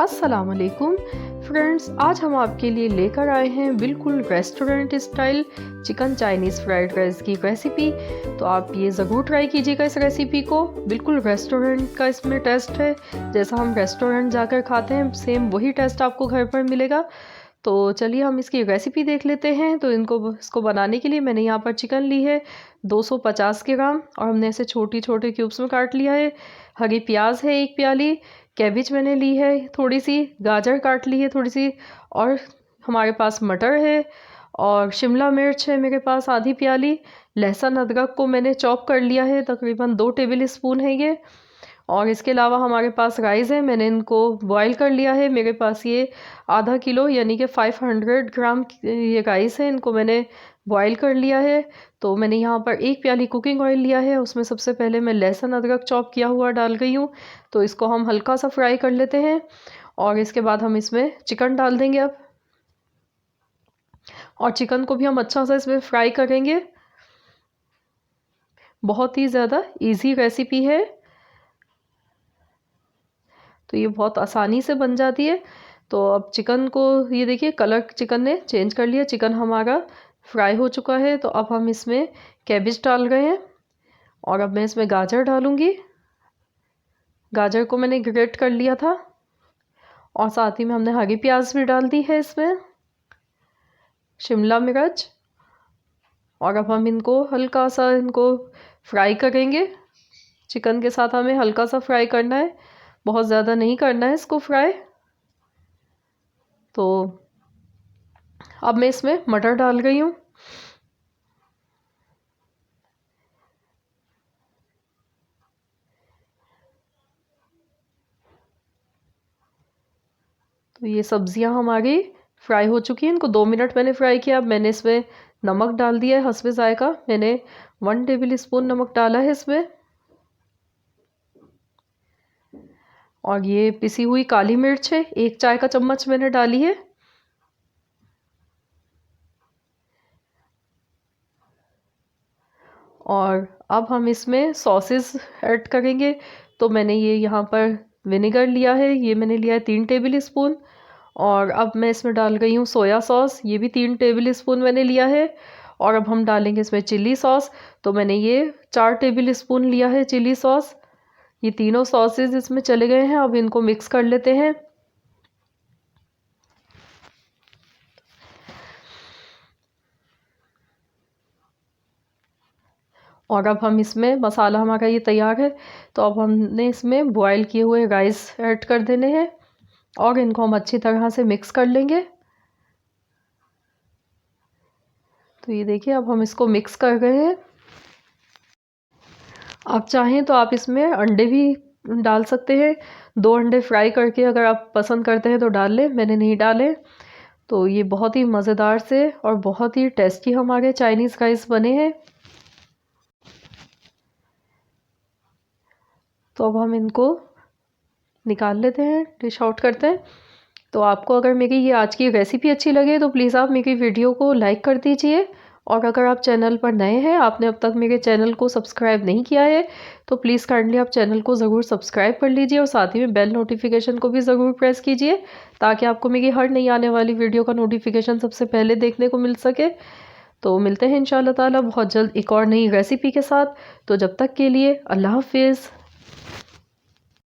अस्सलाम वालेकुम फ्रेंड्स, आज हम आपके लिए लेकर आए हैं बिल्कुल restaurant style chicken Chinese fried rice की रेसिपी। तो आप ये ज़रूर ट्राई कीजिएगा इस रेसिपी को। बिल्कुल रेस्टोरेंट का इसमें टेस्ट है, जैसा हम रेस्टोरेंट जाकर खाते हैं सेम वही टेस्ट आपको घर पर मिलेगा। तो चलिए हम इसकी रेसिपी देख लेते हैं। तो इसको बनाने के लिए मैंने यहाँ पर चिकन ली है 250 ग्राम और हमने इसे छोटी छोटे क्यूब्स में काट लिया है। हरी प्याज है 1 प्याली, कैबिज मैंने ली है थोड़ी सी, गाजर काट ली है थोड़ी सी, और हमारे पास मटर है, और शिमला मिर्च है मेरे पास आधी प्याली। लहसुन अदरक को मैंने चॉप कर लिया है, तकरीबन 2 टेबल स्पून है ये। और इसके अलावा हमारे पास राइस है, मैंने इनको बॉईल कर लिया है। मेरे पास ये आधा किलो यानी कि 500 ग्राम ये राइस है, इनको मैंने बॉईल कर लिया है। तो मैंने यहाँ पर 1 प्याली कुकिंग ऑयल लिया है, उसमें सबसे पहले मैं लहसुन अदरक चॉप किया हुआ डाल गई हूँ। तो इसको हम हल्का सा फ्राई कर लेते हैं और इसके बाद हम इसमें चिकन डाल देंगे अब, और चिकन को भी हम अच्छा सा इसमें फ्राई करेंगे। बहुत ही ज़्यादा इजी रेसिपी है, तो ये बहुत आसानी से बन जाती है। तो अब चिकन को ये देखिए कलर चिकन ने चेंज कर लिया, चिकन हमारा फ्राई हो चुका है। तो अब हम इसमें कैबिज डाल रहे हैं और अब मैं इसमें गाजर डालूंगी। गाजर को मैंने ग्रेट कर लिया था और साथ ही में हमने हरी प्याज भी डाल दी है इसमें, शिमला मिर्च। और अब हम इनको हल्का सा फ्राई करेंगे। चिकन के साथ हमें हल्का सा फ्राई करना है, बहुत ज़्यादा नहीं करना है इसको फ्राई। तो अब मैं इसमें मटर डाल रही हूँ। तो ये सब्जियां हमारी फ्राई हो चुकी हैं, इनको 2 मिनट मैंने फ्राई किया। अब मैंने इसमें नमक डाल दिया है हस्बे जायका, मैंने 1 टेबल स्पून नमक डाला है इसमें। और ये पिसी हुई काली मिर्च है 1 चाय का चम्मच मैंने डाली है। और अब हम इसमें सॉसेस ऐड करेंगे। तो मैंने ये यहाँ पर विनेगर लिया है, ये मैंने लिया है 3 टेबल स्पून। और अब मैं इसमें डाल गई हूँ सोया सॉस, ये भी 3 टेबल स्पून मैंने लिया है। और अब हम डालेंगे इसमें चिली सॉस। तो मैंने ये 4 टेबल स्पून लिया है चिली सॉस। ये तीनों सॉसेस इसमें चले गए हैं, अब इनको मिक्स कर लेते हैं। और अब हम इसमें मसाला हमारा ये तैयार है। तो अब हमने इसमें बॉयल किए हुए राइस ऐड कर देने हैं और इनको हम अच्छी तरह से मिक्स कर लेंगे। तो ये देखिए अब हम इसको मिक्स कर रहे हैं। आप चाहें तो आप इसमें अंडे भी डाल सकते हैं, 2 अंडे फ्राई करके अगर आप पसंद करते हैं तो डाल लें, मैंने नहीं डाले। तो ये बहुत ही मज़ेदार से और बहुत ही टेस्टी हमारे चाइनीज़ राइस बने हैं। तो अब हम इनको निकाल लेते हैं, डिश आउट करते हैं। तो आपको अगर मेरी ये आज की रेसिपी अच्छी लगे तो प्लीज़ आप मेरी वीडियो को लाइक कर दीजिए। और अगर आप चैनल पर नए हैं, आपने अब तक मेरे चैनल को सब्सक्राइब नहीं किया है, तो प्लीज़ काइंडली आप चैनल को ज़रूर सब्सक्राइब कर लीजिए और साथ ही में बेल नोटिफिकेशन को भी ज़रूर प्रेस कीजिए, ताकि आपको मेरी हर नई आने वाली वीडियो का नोटिफिकेशन सबसे पहले देखने को मिल सके। तो मिलते हैं इंशाल्लाह ताला बहुत जल्द एक और नई रेसिपी के साथ। तो जब तक के लिए अल्लाह हाफिज़।